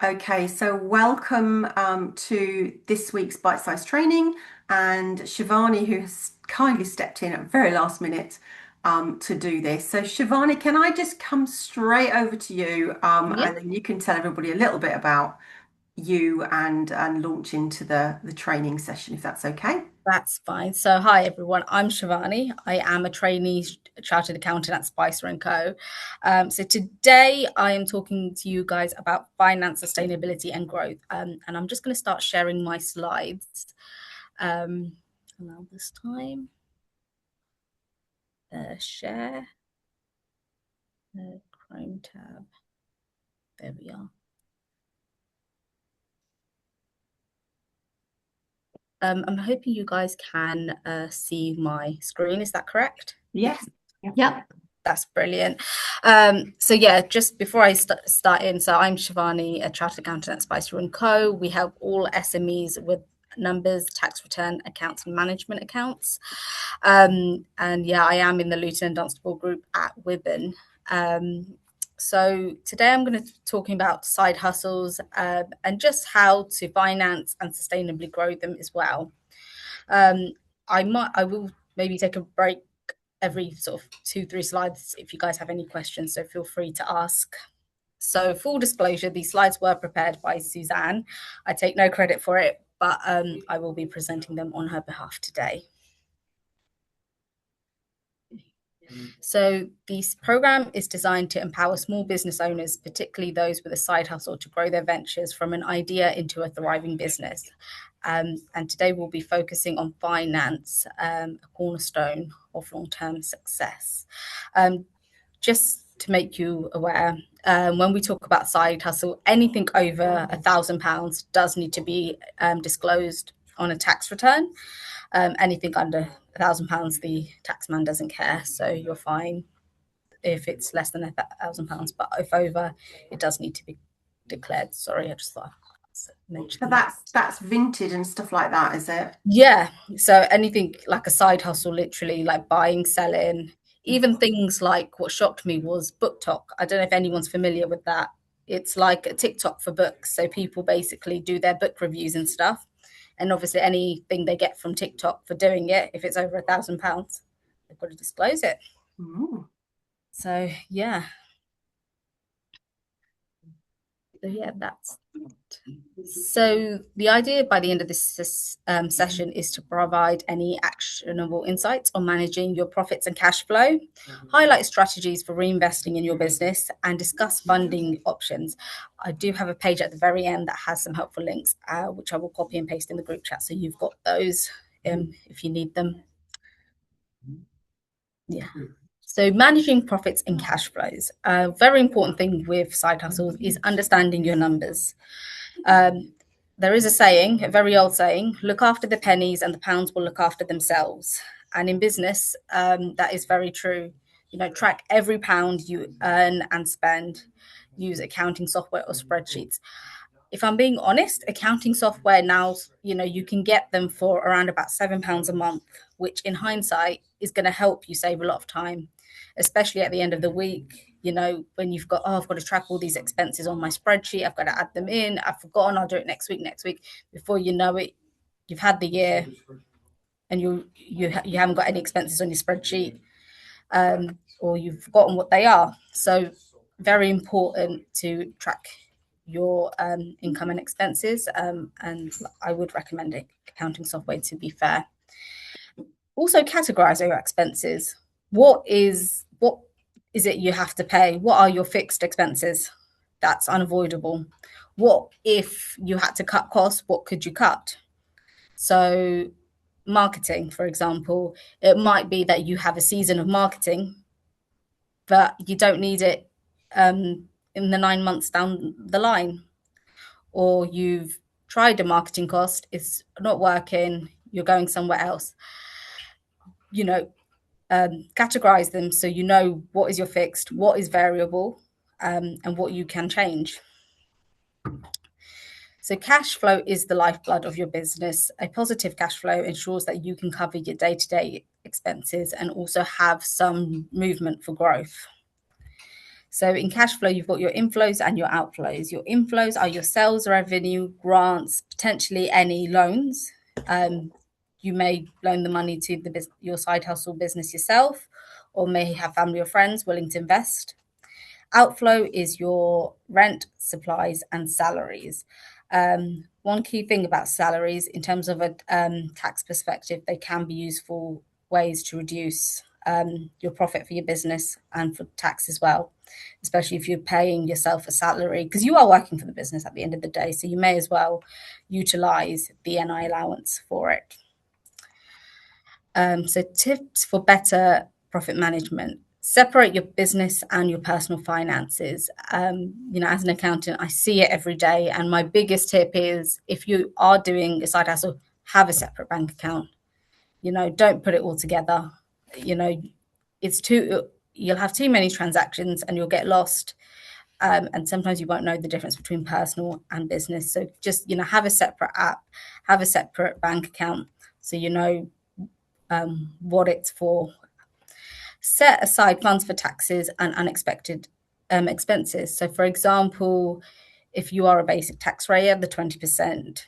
Okay, so welcome to this week's bite-sized training, and Shivani, who has kindly stepped in at very last minute to do this. So, Shivani, can I just come straight over to you, Yeah, and then you can tell everybody a little bit about you and launch into the training session, if that's okay? that's fine. So, hi everyone. I'm Shivani. I am a trainee chartered accountant at Spicer and Co. So today I am talking to you guys about finance, sustainability, and growth. And I'm just going to start sharing my slides. Allow this time. Share the Chrome tab. There we are. I'm hoping you guys can see my screen. Is that correct? Yes. Yep. That's brilliant. So yeah, just before I start in, so I'm Shivani, a chartered accountant at Spicer and Co. We help all SMEs with numbers, tax return accounts, and management accounts. And yeah, I am in the Luton and Dunstable group at Wibbon. So today I'm going to be talking about side hustles and just how to finance and sustainably grow them as well. Um, I will maybe take a break every sort of 2, 3 slides if you guys have any questions. So feel free to ask. So full disclosure, these slides were prepared by Suzanne. I take no credit for it, but I will be presenting them on her behalf today. So this program is designed to empower small business owners, particularly those with a side hustle, to grow their ventures from an idea into a thriving business. And today we'll be focusing on finance, a cornerstone of long-term success. Just to make you aware, when we talk about side hustle, anything over £1,000 does need to be disclosed on a tax return. Anything under £1,000, the taxman doesn't care, so you're fine if it's less than £1,000. But if over, it does need to be declared. Sorry, I just thought I'd So mention that. that's vinted and stuff like that, is it? Yeah, so anything like a side hustle, literally like buying, selling, even things like what shocked me was BookTok. I don't know if anyone's familiar with that. It's like a TikTok for books. So people basically do their book reviews and stuff. And obviously anything they get from TikTok for doing it, if it's over £1,000, they've got to disclose it. Ooh. So yeah. So yeah, that's so the idea by the end of this session is to provide any actionable insights on managing your profits and cash flow, highlight strategies for reinvesting in your business, and discuss funding options. I do have a page at the very end that has some helpful links, which I will copy and paste in the group chat, so you've got those if you need them. Yeah. So managing profits and cash flows. A very important thing with side hustles is understanding your numbers. There is a saying, a very old saying, look after the pennies and the pounds will look after themselves. And in business, that is very true. You know, track every pound you earn and spend. Use accounting software or spreadsheets. If I'm being honest, accounting software now, you know, you can get them for around about £7 a month, which in hindsight is going to help you save a lot of time, especially at the end of the week. You know, when you've got, oh, I've got to track all these expenses on my spreadsheet, I've got to add them in, I've forgotten, I'll do it next week, next week. Before you know it, you've had the year and you haven't got any expenses on your spreadsheet, or you've forgotten what they are. So very important to track your income and expenses, and I would recommend accounting software, to be fair. Also categorize your expenses. What is it you have to pay? What are your fixed expenses? That's unavoidable. What if you had to cut costs? What could you cut? So marketing, for example, it might be that you have a season of marketing, but you don't need it in the 9 months down the line. Or you've tried a marketing cost, it's not working, you're going somewhere else. You know, categorize them so you know what is your fixed, what is variable, and what you can change. So cash flow is the lifeblood of your business. A positive cash flow ensures that you can cover your day-to-day expenses and also have some movement for growth. So in cash flow, you've got your inflows and your outflows. Your inflows are your sales revenue, grants, potentially any loans. You may loan the money to your side hustle business yourself, or may have family or friends willing to invest. Outflow is your rent, supplies, and salaries. One key thing about salaries, in terms of a tax perspective, they can be useful ways to reduce your profit for your business and for tax as well, especially if you're paying yourself a salary, because you are working for the business at the end of the day. So you may as well utilize the NI allowance for it. So tips for better profit management: separate your business and your personal finances. As an accountant, I see it every day. And my biggest tip is, if you are doing a side hustle, have a separate bank account. Don't put it all together. You know, you'll have too many transactions and you'll get lost. And sometimes you won't know the difference between personal and business. So just, have a separate app, have a separate bank account, so you know what it's for. Set aside funds for taxes and unexpected expenses. So, for example, if you are a basic taxpayer, the 20%,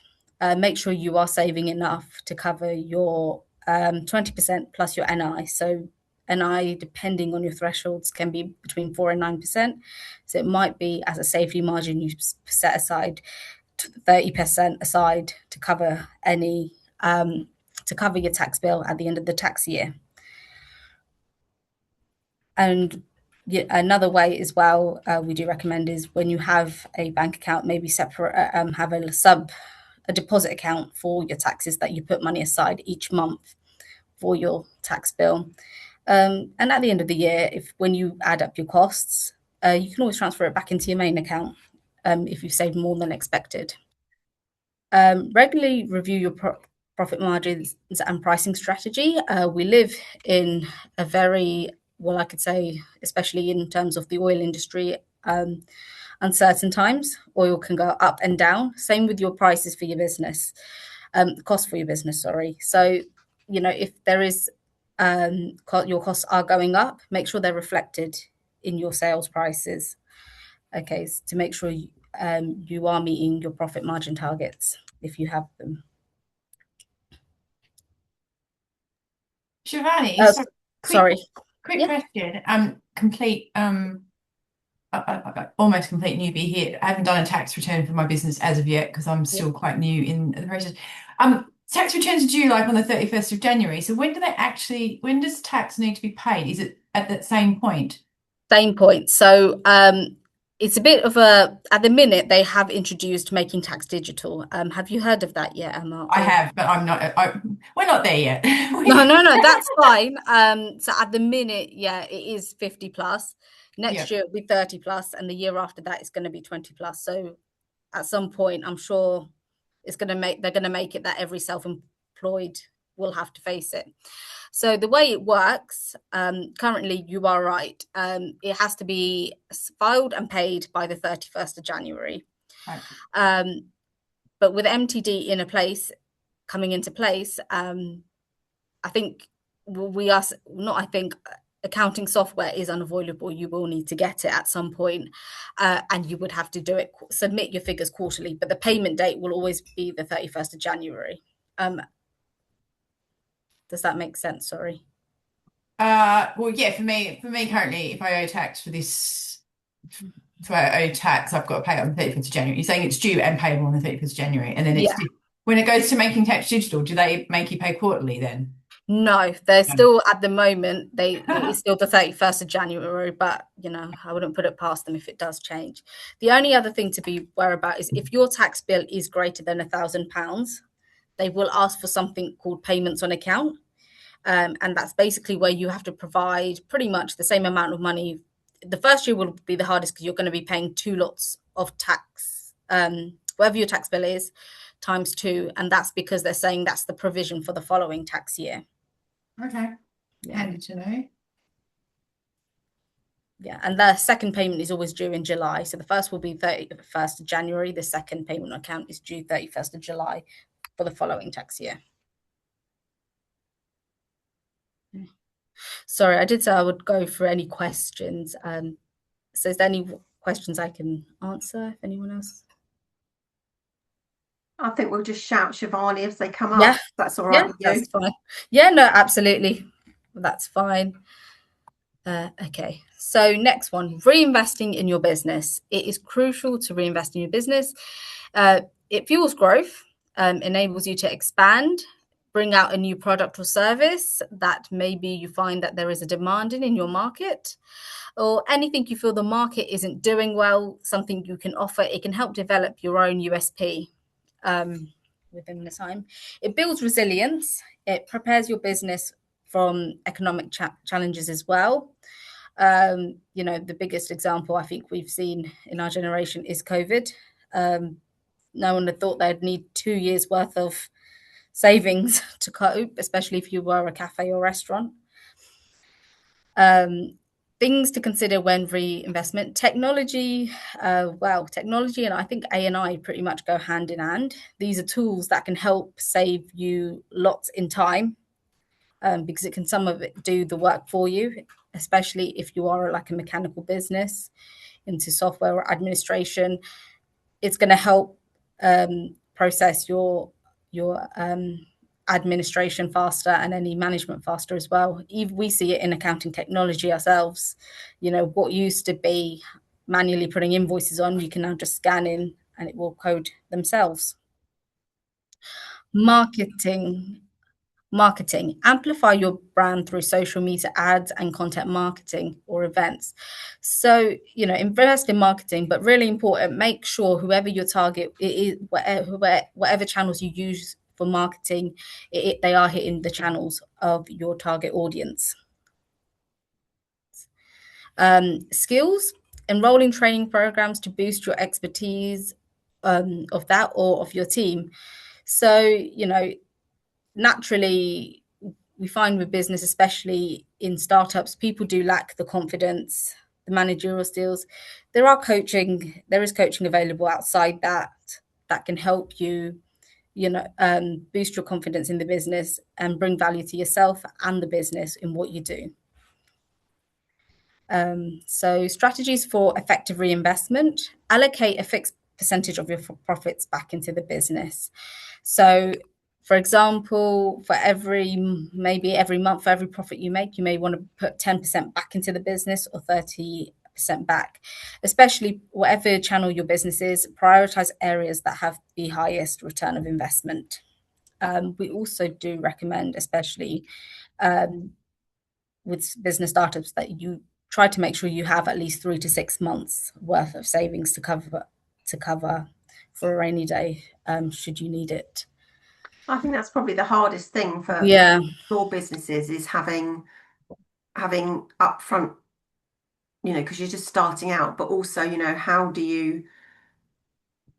make sure you are saving enough to cover your 20% plus your NI. So, NI, depending on your thresholds, can be between 4 and 9%. So, it might be, as a safety margin, you set aside 30% aside to cover any to cover your tax bill at the end of the tax year. And another way as well, we do recommend, is when you have a bank account, maybe separate, have a deposit account for your taxes, that you put money aside each month for your tax bill. And at the end of the year, when you add up your costs, you can always transfer it back into your main account if you've saved more than expected. Regularly review your profit margins and pricing strategy. We live in a very, well, I could say, especially in terms of the oil industry, uncertain times. Oil can go up and down. Same with your prices for your business, cost for your business, sorry. So, if there is, your costs are going up, make sure they're reflected in your sales prices. Okay, so to make sure you are meeting your profit margin targets if you have them. Shivani, Uh, so Sorry. quick Yeah. question. Almost complete newbie here. I haven't done a tax return for my business as of yet because I'm still quite new in the process. Tax returns are due like on the 31st of January. So when does tax need to be paid? Is it at that same point? Same point. So it's a bit of at the minute, they have introduced making tax digital. Have you heard of that yet, Emma? I have, but we're not there yet. No, that's fine. So at the minute, yeah, it is 50 plus. Next Yeah. year it'll be 30 plus, and the year after that it's going to be 20 plus. So at some point, I'm sure they're going to make it that every self-employed will have to face it. So the way it works, currently, you are right. It has to be filed and paid by the 31st of January. Right. But with MTD coming into place, I think we are not. I think accounting software is unavoidable. You will need to get it at some point, and you would have to submit your figures quarterly. But the payment date will always be the 31st of January. Does that make sense? Sorry. Well, yeah, for me currently, if I owe tax for this, so I owe tax, I've got to pay it on the 31st of January. You're saying it's due and payable on the 31st of January, and then when it goes to making tax digital, do they make you pay quarterly then? No, they're still, at the moment, it is still the 31st of January, but I wouldn't put it past them if it does change. The only other thing to be aware about is, if your tax bill is greater than £1,000, they will ask for something called payments on account. And that's basically where you have to provide pretty much the same amount of money. The first year will be the hardest because you're going to be paying two lots of tax, whatever your tax bill is, times two. And that's because they're saying that's the provision for the following tax year. Okay. Yeah. Handy to know. Yeah, and the second payment is always due in July. So the first will be 31st of January. The second payment account is due 31st of July for the following tax year. Sorry, I did say I would go for any questions. So is there any questions I can answer if anyone else? I think we'll just shout Shivani as they come up. Yeah, That's all right yeah, with you. that's fine. Yeah, no, absolutely. That's fine. Okay, so next one, reinvesting in your business. It is crucial to reinvest in your business. It fuels growth, enables you to expand, bring out a new product or service that maybe you find that there is a demand in your market, or anything you feel the market isn't doing well, something you can offer. It can help develop your own USP within the time. It builds resilience. It prepares your business from economic challenges as well. The biggest example I think we've seen in our generation is COVID. No one had thought they'd need 2 years worth of savings to cope, especially if you were a cafe or restaurant. Things to consider when reinvestment. Technology, technology and I think A&I pretty much go hand in hand. These are tools that can help save you lots in time, because it can some of it do the work for you, especially if you are like a mechanical business into software or administration. It's going to help process your administration faster and any management faster as well. We see it in accounting technology ourselves. What used to be manually putting invoices on, you can now just scan in and it will code themselves. Marketing, amplify your brand through social media ads and content marketing or events. So, invest in marketing, but really important, make sure whoever your target is, whatever channels you use for marketing, they are hitting the channels of your target audience. Skills, enrolling training programs to boost your expertise of that or of your team. So, naturally, we find with business, especially in startups, people do lack the confidence, the managerial skills. There is coaching available outside that can help you, boost your confidence in the business and bring value to yourself and the business in what you do. So strategies for effective reinvestment: allocate a fixed percentage of your profits back into the business. So, for example, maybe every month, for every profit you make, you may want to put 10% back into the business or 30% back. Especially whatever channel your business is, prioritize areas that have the highest return of investment. We also do recommend, especially with business startups, that you try to make sure you have at least 3 to 6 months worth of savings to cover for a rainy day, should you need it. I think that's probably the hardest thing for small businesses, is having upfront, because you're just starting out, but also, how do you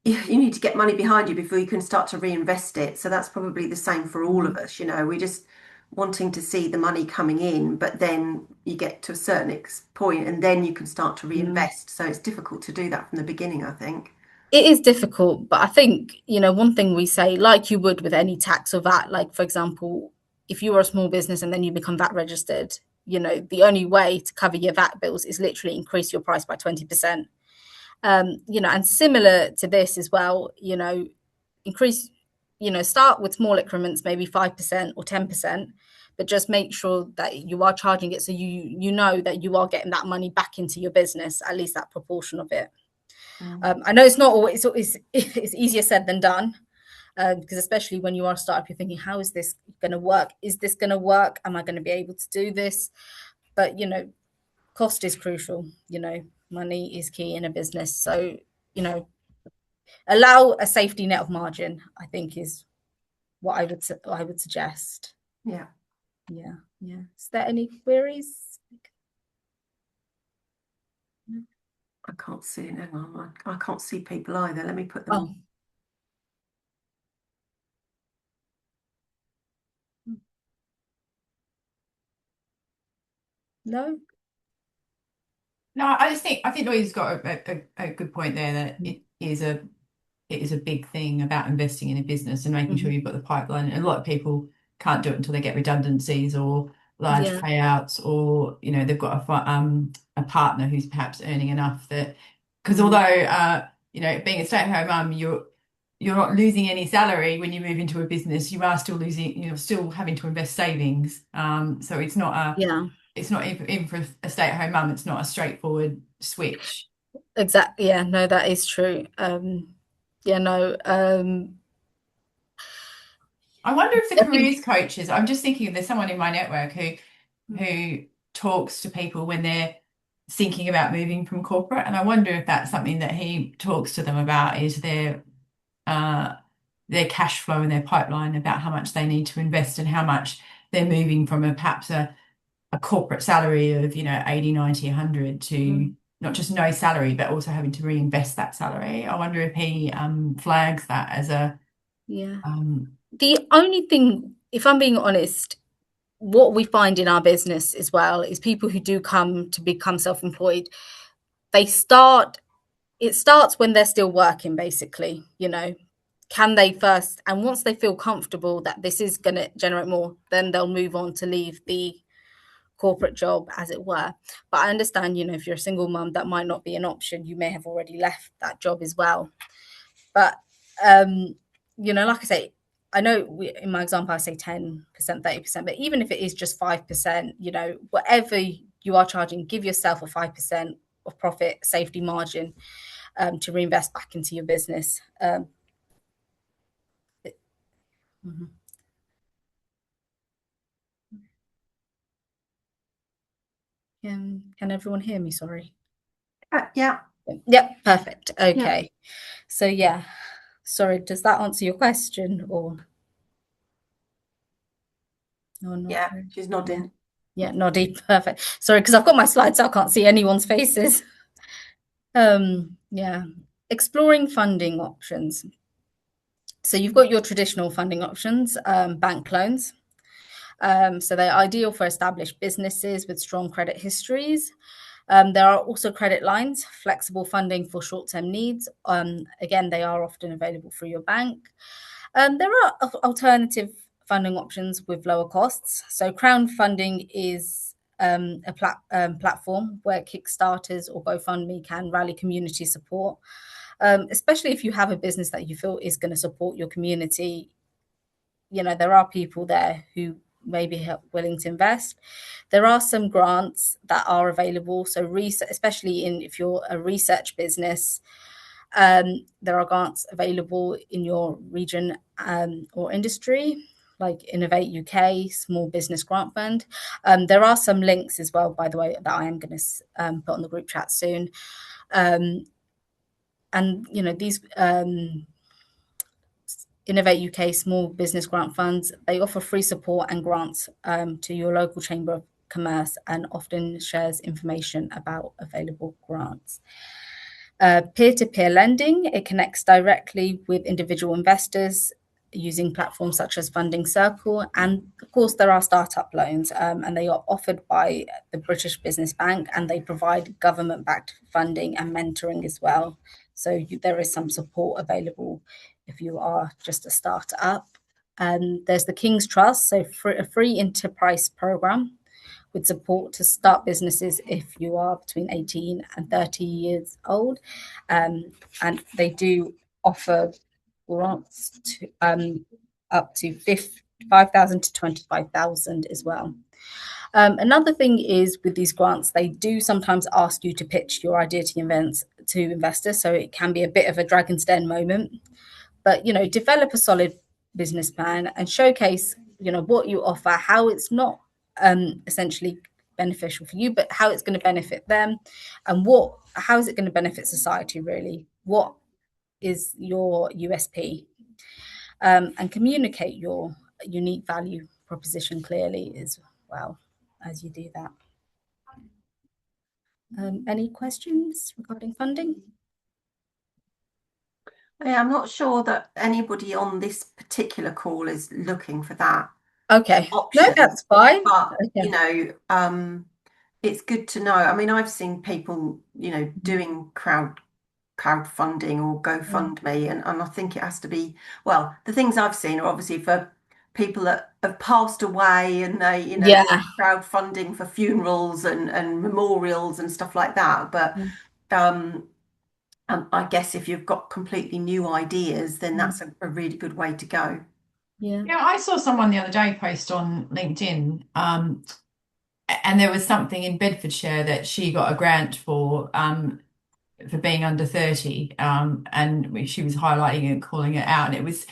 need to get money behind you before you can start to reinvest it. So that's probably the same for all of us. We're just wanting to see the money coming in, but then you get to a certain point and then you can start to reinvest. So it's difficult to do that from the beginning, I think. It is difficult, but I think, one thing we say, like you would with any tax or VAT, like, for example, if you are a small business and then you become VAT registered, the only way to cover your VAT bills is literally increase your price by 20%. And similar to this as well, increase, start with small increments, maybe 5% or 10%, but just make sure that you are charging it so you know that you are getting that money back into your business, at least that proportion of it. I know it's not always, it's easier said than done, because especially when you are a startup, you're thinking, how is this going to work? Is this going to work? Am I going to be able to do this? But, cost is crucial. Money is key in a business. So, allow a safety net of margin, I think, is what I would suggest. Yeah. Is there any queries? I can't see it. Hang on. I can't see people either. Let me put them on. No. I think Louise's got a good point there, that it is a big thing about investing in a business and making sure you've got the pipeline. And a lot of people can't do it until they get redundancies or large payouts, or they've got a partner who's perhaps earning enough that, because although being a stay-at-home mum, you're not losing any salary when you move into a business. You are still losing, still having to invest savings. So it's not even for a stay-at-home mum, it's not a straightforward switch. Exactly. Yeah, no, that is true. Yeah, no. I wonder if the careers coaches, I'm just thinking there's someone in my network who talks to people when they're thinking about moving from corporate, and I wonder if that's something that he talks to them about, is their cash flow and their pipeline, about how much they need to invest and how much they're moving from perhaps a corporate salary of 80, 90, 100 to not just no salary, but also having to reinvest that salary. I wonder if he flags that as a the only thing, if I'm being honest, what we find in our business as well is people who do come to become self-employed, it starts when they're still working, basically. Can they first, and once they feel comfortable that this is going to generate more, then they'll move on to leave the corporate job, as it were. But I understand, if you're a single mum, that might not be an option. You may have already left that job as well. But like I say, I know in my example I say 10%, 30%, but even if it is just 5%, whatever you are charging, give yourself a 5% of profit safety margin to reinvest back into your business. Can everyone hear me? Sorry. Yeah. Yep, perfect. Okay. Yeah. So yeah, sorry, does that answer your question, or no? Yeah, she's nodding. Yeah, nodding. Perfect. Sorry, because I've got my slides, so I can't see anyone's faces. Yeah, exploring funding options. So you've got your traditional funding options, bank loans. So they're ideal for established businesses with strong credit histories. There are also credit lines, flexible funding for short-term needs. Again, they are often available through your bank. There are alternative funding options with lower costs. So crowdfunding is a platform where Kickstarters or GoFundMe can rally community support, especially if you have a business that you feel is going to support your community. There are people there who may be willing to invest. There are some grants that are available. So especially if you're a research business, there are grants available in your region or industry, like Innovate UK, Small Business Grant Fund. There are some links as well, by the way, that I am going to put on the group chat soon. And these Innovate UK Small Business Grant Funds, they offer free support and grants to your local Chamber of Commerce, and often shares information about available grants. Peer-to-peer lending, it connects directly with individual investors using platforms such as Funding Circle. And of course, there are startup loans, and they are offered by the British Business Bank, and they provide government-backed funding and mentoring as well. So there is some support available if you are just a startup. There's the King's Trust, so a free enterprise program with support to start businesses if you are between 18 and 30 years old. And they do offer grants to up to 5,000 to 25,000 as well. Another thing is, with these grants, they do sometimes ask you to pitch your idea to investors, so it can be a bit of a dragon's den moment. But develop a solid business plan and showcase what you offer, how it's not essentially beneficial for you, but how it's going to benefit them, and how is it going to benefit society, really. What is your USP? And communicate your unique value proposition clearly as well as you do that. Any questions regarding funding? Yeah, I'm not sure that anybody on this particular call is looking for that. Okay, option. No, that's fine. But it's good to know. I mean, I've seen people, doing crowdfunding or GoFundMe, and I think it has to be, well, the things I've seen are obviously for people that have passed away and they, Yeah. crowdfunding for funerals and memorials and stuff like that. But um, I guess if you've got completely new ideas, then that's a really good way to go. Yeah. Yeah, I saw someone the other day post on LinkedIn, and there was something in Bedfordshire that she got a grant for being under 30, and she was highlighting it, calling it out, and it was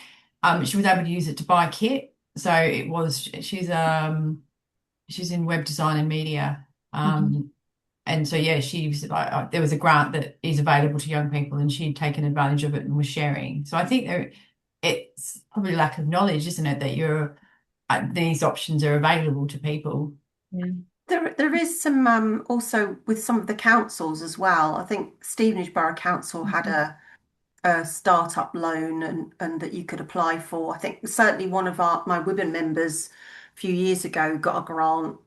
she was able to use it to buy kit. So it was she's in web design and media, and so yeah, she was like there was a grant that is available to young people, and she'd taken advantage of it and was sharing. So I think it's probably lack of knowledge, isn't it, that these options are available to people. Yeah. There is some also with some of the councils as well. I think Stevenage Borough Council had a startup loan and that you could apply for. I think certainly one of my women members a few years ago got a grant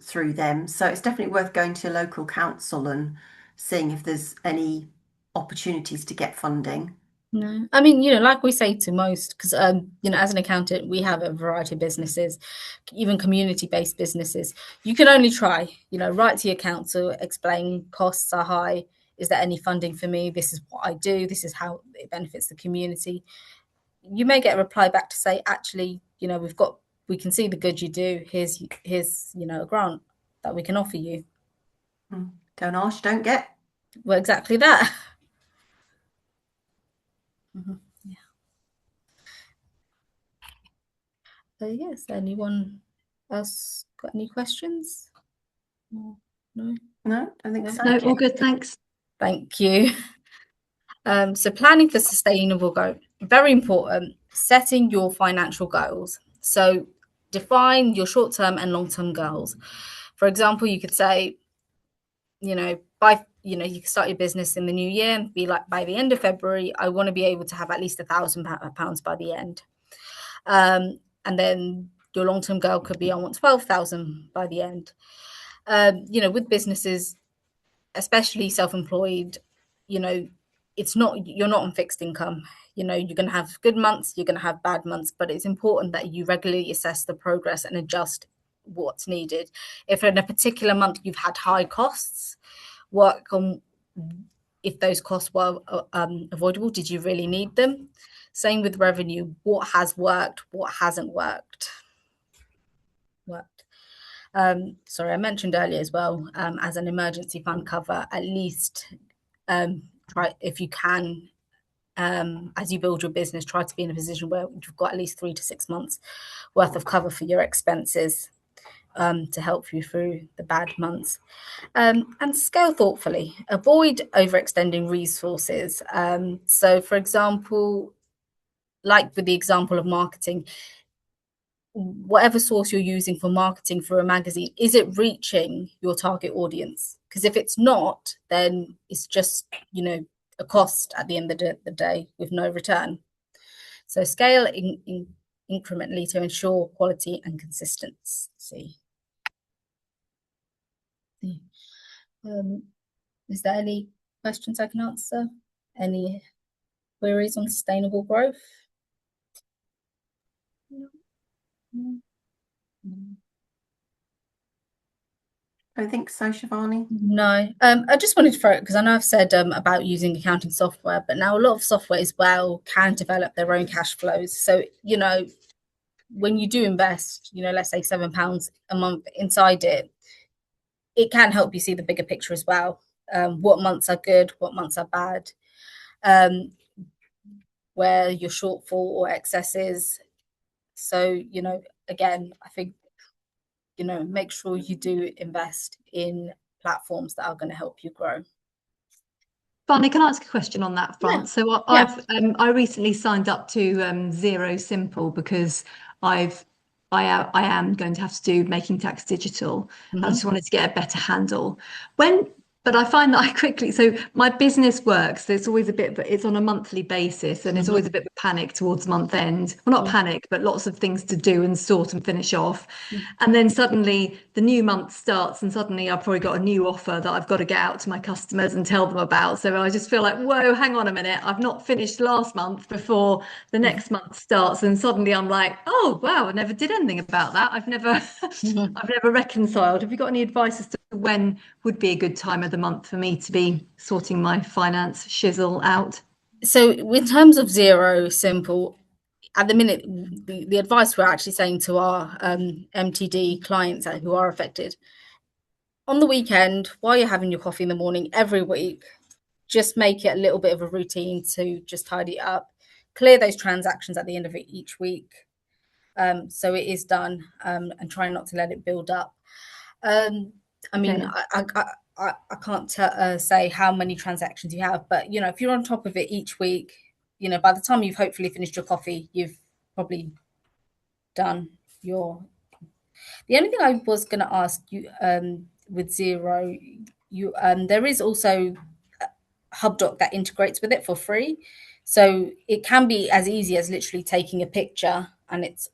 through them. So it's definitely worth going to your local council and seeing if there's any opportunities to get funding. No, I mean, like we say to most, because as an accountant, we have a variety of businesses, even community-based businesses. You can only try, write to your council, explain costs are high. Is there any funding for me? This is what I do. This is how it benefits the community. You may get a reply back to say, actually, we can see the good you do. Here's a grant that we can offer you. Don't ask, don't get. Well, exactly that. Yeah. So yes, anyone else got any questions? No? No, I think so. No, all good, thanks. Thank you. So planning for sustainable growth, very important. Setting your financial goals. So define your short-term and long-term goals. For example, you could say, you can start your business in the new year and be like, by the end of February, I want to be able to have at least £1,000 by the end. And then your long-term goal could be, I want 12,000 by the end. With businesses, especially self-employed, you're not on fixed income. You're going to have good months, you're going to have bad months, but it's important that you regularly assess the progress and adjust what's needed. If in a particular month you've had high costs, work on if those costs were avoidable. Did you really need them? Same with revenue. What has worked? What hasn't worked? Sorry, I mentioned earlier as well, as an emergency fund cover, at least try, if you can, as you build your business, try to be in a position where you've got at least 3 to 6 months worth of cover for your expenses, to help you through the bad months. And scale thoughtfully. Avoid overextending resources. So, for example, like with the example of marketing, whatever source you're using for marketing for a magazine, is it reaching your target audience? Because if it's not, then it's just, a cost at the end of the day with no return. So scale incrementally to ensure quality and consistency. Is there any questions I can answer? Any queries on sustainable growth? I think so, Shivani. No, I just wanted to throw it because I know I've said about using accounting software, but now a lot of software as well can develop their own cash flows. So, when you do invest, let's say £7 a month inside it, it can help you see the bigger picture as well. What months are good, what months are bad, where your shortfall or excess is. So, again, I think, make sure you do invest in platforms that are going to help you grow. Barney, can I ask a question on that front? Yeah. So I recently signed up to Zero Simple because I am going to have to do Making Tax Digital. I just wanted to get a better handle. But I find that I quickly, so my business works. There's always a bit, but it's on a monthly basis, and it's always a bit of panic towards month end. Well, not panic, but lots of things to do and sort and finish off. And then suddenly the new month starts, and suddenly I've probably got a new offer that I've got to get out to my customers and tell them about. So I just feel like, whoa, hang on a minute. I've not finished last month before the next month starts. And suddenly I'm like, oh, wow, I never did anything about that. I've never, I've never reconciled. Have you got any advice as to when would be a good time of the month for me to be sorting my finance shizzle out? So in terms of Zero Simple, at the minute, the advice we're actually saying to our MTD clients who are affected, on the weekend, while you're having your coffee in the morning every week, just make it a little bit of a routine to just tidy it up, clear those transactions at the end of each week. So it is done, and try not to let it build up. I mean, Okay. I can't say how many transactions you have, but you know, if you're on top of it each week, you know, by the time you've hopefully finished your coffee, you've probably done your. The only thing I was going to ask you, with Zero, you there is also HubDoc that integrates with it for free, so it can be as easy as literally taking a picture and it's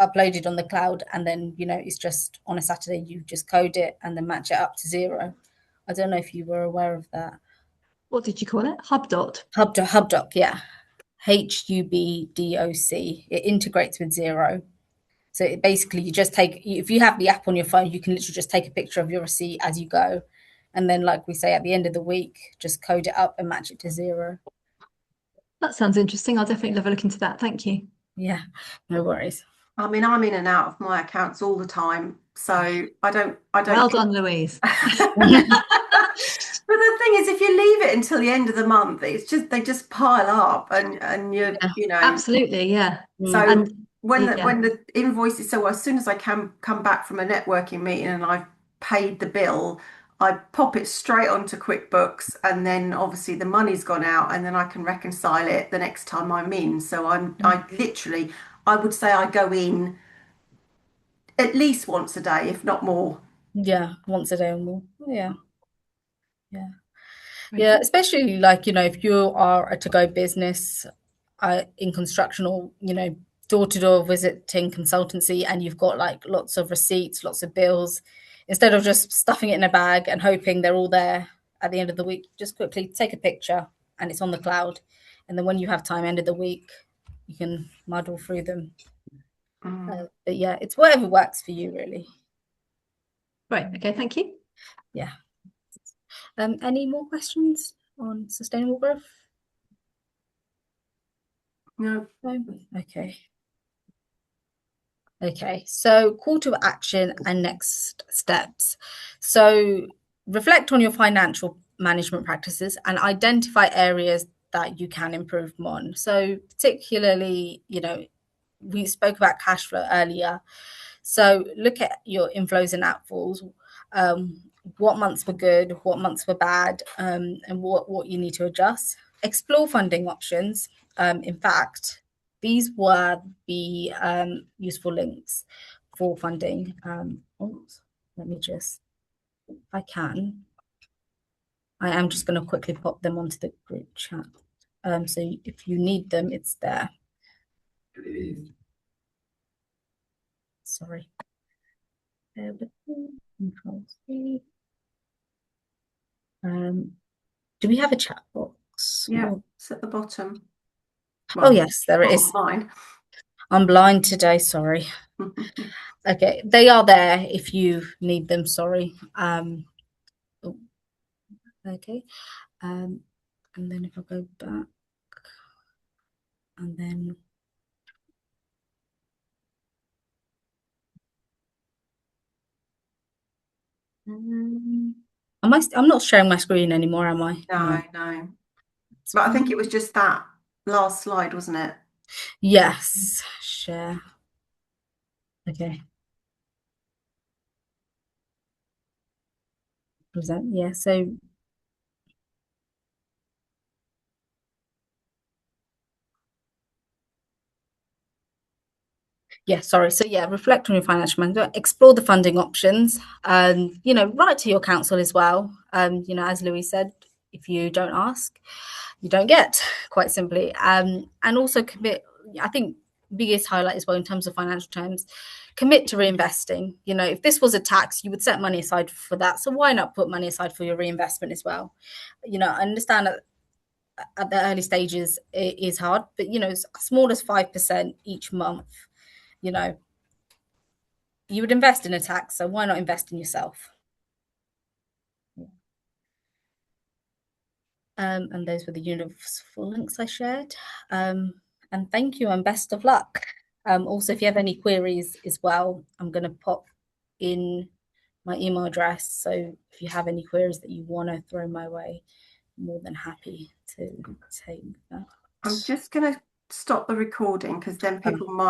uploaded on the cloud, and then you know it's just on a Saturday you just code it and then match it up to Zero. I don't know if you were aware of that. What did you call it? HubDot. HubDoc, yeah. HubDoc. It integrates with Zero. So it basically, you just take, if you have the app on your phone, you can literally just take a picture of your receipt as you go. And then, like we say, at the end of the week, just code it up and match it to Zero. That sounds interesting. I'll definitely have a look into that. Thank you. Yeah, no worries. I mean, I'm in and out of my accounts all the time, so I don't. Well done, Louise. But the thing is, if you leave it until the end of the month, it's just they just pile up, and you know. Absolutely, yeah. So And when yeah. the invoice is, so as soon as I can come back from a networking meeting and I've paid the bill, I pop it straight onto QuickBooks, and then obviously the money's gone out, and then I can reconcile it the next time I'm in. So I literally, I would say I go in at least once a day, if not more. Yeah, once a day or more. Yeah. Yeah. Very Yeah, good. especially like, you know, if you are a to-go business in construction, or, you know, door-to-door visiting consultancy, and you've got like lots of receipts, lots of bills, instead of just stuffing it in a bag and hoping they're all there at the end of the week, just quickly take a picture and it's on the cloud. And then when you have time, end of the week, you can muddle through them. But yeah, it's whatever works for you, really. Right. Okay. Thank you. Yeah. Any more questions on sustainable growth? No. No? Okay. Okay, so call to action and next steps. So reflect on your financial management practices and identify areas that you can improve on. So particularly, you know, we spoke about cash flow earlier. So look at your inflows and outflows. What months were good, what months were bad, and what you need to adjust. Explore funding options. In fact, these were the useful links for funding. Let me just, if I can, I am just going to quickly pop them onto the group chat. So if you need them, it's there. Sorry. Bear with me. Control C. Do we have a chat box? Yeah, it's at the bottom. Oh, yes, there it is. Mine. I'm blind today, sorry. Okay, they are there if you need them, sorry. Okay, and then if I go back, and then I'm not sharing my screen anymore, am I? No. But I think it was just that last slide, wasn't it? Yes, share. Okay. Present, yeah, so Yeah, sorry. So yeah, reflect on your financial management, explore the funding options, and write to your council as well. As Louis said, if you don't ask, you don't get, quite simply. And also commit. I think biggest highlight as well in terms of financial terms, commit to reinvesting. If this was a tax, you would set money aside for that. So why not put money aside for your reinvestment as well? I understand that at the early stages it is hard, but as small as 5% each month, you would invest in a tax, so why not invest in yourself? And those were the useful links I shared. And thank you and best of luck. Also, if you have any queries as well, I'm going to pop in my email address. So if you have any queries that you want to throw my way, I'm more than happy to take that. I'm just going to stop the recording because then people might